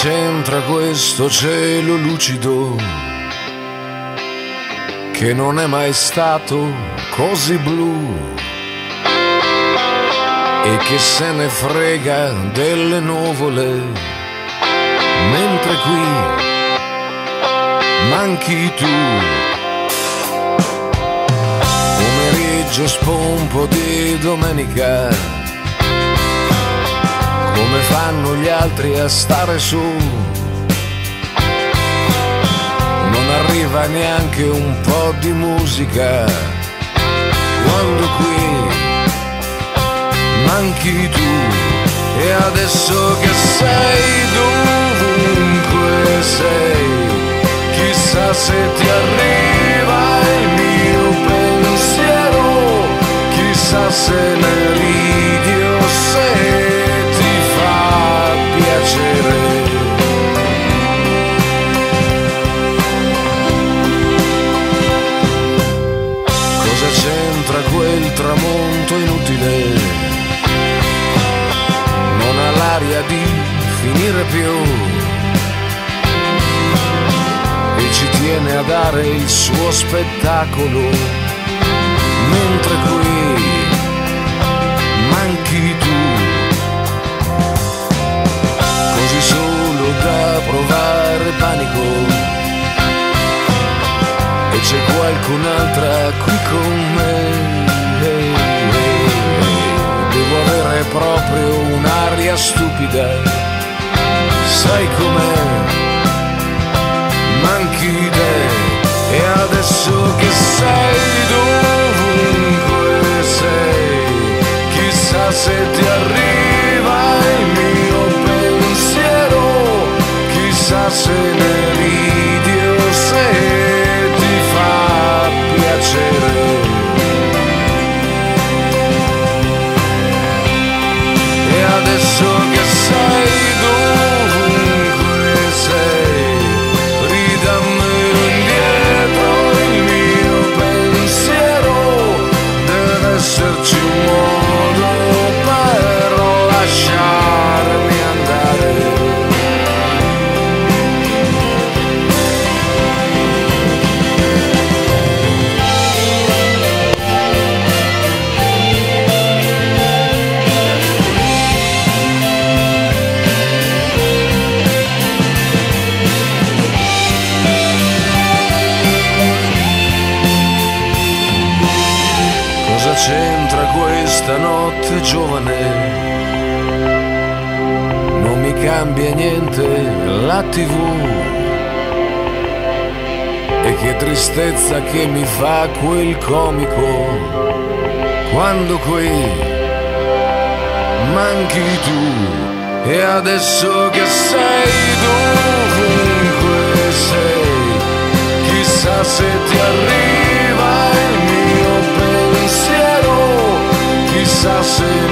c'entra questo cielo lucido che non è mai stato così blu e che se ne frega delle nuvole, mentre qui manchi tu? Pomeriggio spompo di domenica, come fanno gli altri a stare su? Non arriva neanche un po' di musica, quando qui manchi tu. E adesso che sei dovunque sei, chissà se ti arriva il mio pensiero, chissà se ne ridi o se ti fa piacere. Cosa c'entra quel tramonto inutile? Non ha l'aria di finire più e ci tiene a dare il suo spettacolo, mentre qui manchi tu, così solo da provare panico. E c'è qualcun'altra qui con me. Devo avere proprio un'aria stupida, sai com'è? Manchi te. E adesso che sei dovunque sei, chissà se ti arriva il mio pensiero, chissà se ne ridi o se ti fa piacere. E adesso che sei dovunque sei, ridammelo indietro il mio pensiero. Deve esserci un modo per lasciarmi andare. Cosa c'entra questa notte giovane? Non mi cambia niente la TV. E che tristezza che mi fa quel comico, quando qui manchi tu. E adesso che sei dovunque sei, chissà se ti arriva il mio pensiero, chissà se